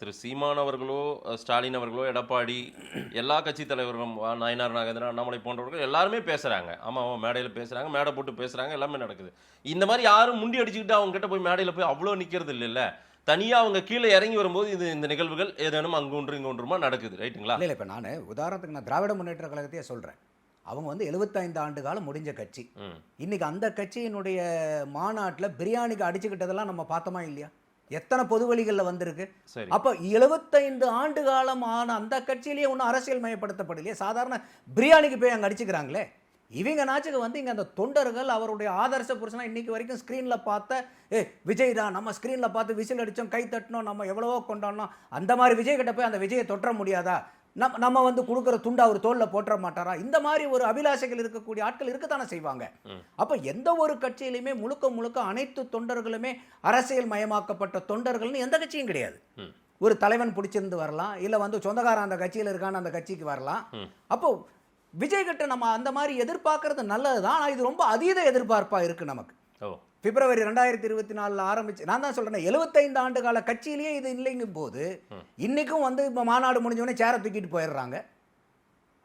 திரு சீமான் அவர்களோ, ஸ்டாலின் அவர்களோ, எடப்பாடி, எல்லா கட்சி தலைவர்களும் நயினார் நாகேந்திரன், அண்ணாமலை போன்றவர்கள் எல்லாருமே பேசுறாங்க. ஆமா, மேடையில பேசுறாங்க, மேடை போட்டு பேசுறாங்க, எல்லாமே நடக்குது. இந்த மாரி யாரும் முண்டி அடிச்சுக்கிட்டு அவங்க கிட்ட போய் மேடையில போய் அவ்வளோ நிக்கிறது இல்லல்ல. தனியா அவங்க கீழ இறங்கி வரும்போது இந்த நிகழ்வுகள் ஏதேனும் அங்கு ஒன்று, இங்கு ஒன்றுமா நடக்குது. ரைட்டுங்களா? இல்ல இப்ப நானு உதாரணத்துக்கு நான் திராவிட முன்னேற்ற கழகத்தையே சொல்றேன். அவங்க வந்து 75 ஆண்டு காலம் முடிஞ்ச கட்சி. இன்னைக்கு அந்த கட்சியினுடைய மாநாட்டுல பிரியாணிக்கு அடிச்சுக்கிட்டதெல்லாம் நம்ம பார்த்தோமா இல்லையா? எத்தனை பொது வழிகளில் வந்திருக்கு. சரி. அப்ப 75 ஆண்டு காலம் ஆன அந்த கட்சியிலேயே ஒன்றும் அரசியல் மயப்படுத்தப்படலையே. சாதாரண பிரியாணிக்கு போய் அங்கே அடிச்சுக்கிறாங்களே. இவங்க நாச்சுக்கு வந்து இங்கே அந்த தொண்டர்கள் அவருடைய ஆதர்ச புருஷனா இன்னைக்கு வரைக்கும் ஸ்க்ரீனில் பார்த்த விஜய் தான், நம்ம ஸ்க்ரீனில் பார்த்து விசில் அடித்தோம், கை தட்டினோம், நம்ம எவ்வளவோ கொண்டாடணும். அந்த மாதிரி விஜய் கிட்ட போய் அந்த விஜயை தொற்ற முடியாதா? நம்ம வந்து கொடுக்குற துண்டா அவர் தோளில் போட்டுற மாட்டாரா? இந்த மாதிரி ஒரு அபிலாஷைகள் இருக்கக்கூடிய ஆட்கள் இருக்கத்தானே செய்வாங்க. அப்போ எந்த ஒரு கட்சியிலுமே முழுக்க முழுக்க அனைத்து தொண்டர்களுமே அரசியல் மயமாக்கப்பட்ட தொண்டர்கள்னு எந்த கட்சியும் கிடையாது. ஒரு தலைவன் பிடிச்சிருந்து வரலாம், இல்லை வந்து சொந்தக்காரன் அந்த கட்சியில் இருக்கான்னு அந்த கட்சிக்கு வரலாம். அப்போ விஜய் கிட்ட நம்ம அந்த மாதிரி எதிர்பார்க்கறது நல்லது தான். ஆனால் இது ரொம்ப அதீத எதிர்பார்ப்பாக இருக்குது நமக்கு. பிப்ரவரி 2024 ஆரம்பிச்சு, நான் தான் சொல்றேன், 75 ஆண்டு கால கட்சியிலேயே இது இல்லைங்கும் போது இன்னைக்கும் வந்து இப்போ மாநாடு முடிஞ்சவொடனே சேரை தூக்கிட்டு போயிடுறாங்க.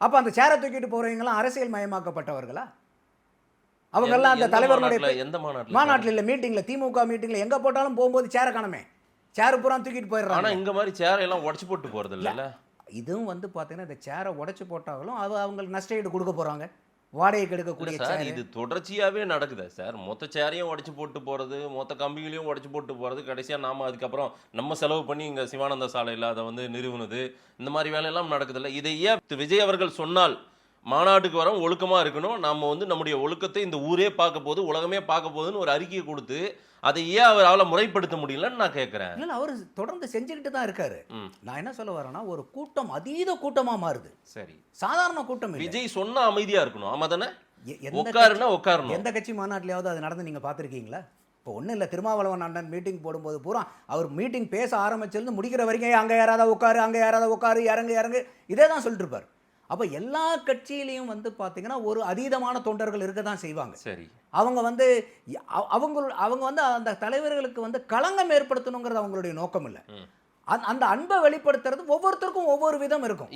அப்போ அந்த சேரை தூக்கிட்டு போறவங்கலாம் அரசியல் மயமாக்கப்பட்டவர்களா? அவங்கெல்லாம் அந்த தலைவர்களுடைய எந்த மாநாட்டில் இல்லை, மீட்டிங்ல, திமுக மீட்டிங்ல எங்க போட்டாலும் போகும்போது சேரை காணமே, சேரு பூரா தூக்கிட்டு போயிடுறாங்க. ஆனா இங்க மாதிரி சேரை எல்லாம் உடைச்சு போட்டு போறது இல்ல. இதுவும் வந்து பார்த்தீங்கன்னா இந்த சேரை உடைச்சு போட்டாலும் அவங்களுக்கு நஷ்டஈடு கொடுக்க போறாங்க. வாடகைக்கு எடுக்கக்கூடிய சார், இது தொடர்ச்சியாவே நடக்குது சார். மொத்த சேரையும் உடைச்சு போட்டு போறது, மொத்த கம்பிகளையும் உடைச்சு போட்டு போறது, கடைசியா நாம அதுக்கப்புறம் நம்ம செலவு பண்ணி இங்க சிவானந்த சாலையில் அதை வந்து நிறுவனது, இந்த மாதிரி வேலையெல்லாம் நடக்குதுல்ல. இதை ஏன் விஜய் அவர்கள் சொன்னால் மாநாட்டுக்கு வரோம், ஒழுக்கமா இருக்கணும், நாம வந்து நம்முடைய ஒழுக்கத்தை இந்த ஊரே பார்க்க போகுது, உலகமே பார்க்க போகுதுன்னு ஒரு அறிக்கையை கொடுத்து அதை ஏன் அவரால் முறைப்படுத்த முடியலன்னு நான் கேட்கிறேன். இல்லை, அவர் தொடர்ந்து செஞ்சுக்கிட்டு தான் இருக்காரு. நான் என்ன சொல்ல வரேன்னா, ஒரு கூட்டம் அதீத கூட்டமா மாறுது. சரி, சாதாரண கூட்டம். விஜய் சொன்னா அமைதியா இருக்கணும், ஆமா தானே? உட்காருன்னா உட்காரணும். எந்த கட்சி மாநாட்டிலாவது அது நடந்து நீங்க பார்த்துருக்கீங்களா? இப்போ ஒன்றும் இல்லை, திருமாவளவன் அண்ணன் மீட்டிங் போடும்போது பூரா அவர் மீட்டிங் பேச ஆரம்பிச்சிருந்து முடிக்கிற வரைக்கும் அங்கே யாராவது உட்காரு, அங்கே யாராவது உட்காரு, இறங்கு இதே தான் சொல்லிட்டு இருப்பார். அப்போ எல்லா கட்சியிலையும் வந்து பார்த்தீங்கன்னா ஒரு அதீதமான தொண்டர்கள் இருக்க தான் செய்வாங்க. சரி, அவங்க வந்து அவங்க வந்து அந்த தலைவர்களுக்கு வந்து களங்கம் ஏற்படுத்தணுங்கிறது அவங்களுடைய நோக்கம் இல்லை. அந்த அன்பை வெளிப்படுத்துறது ஒவ்வொருத்தருக்கும் ஒவ்வொரு விதம் இருக்கும்.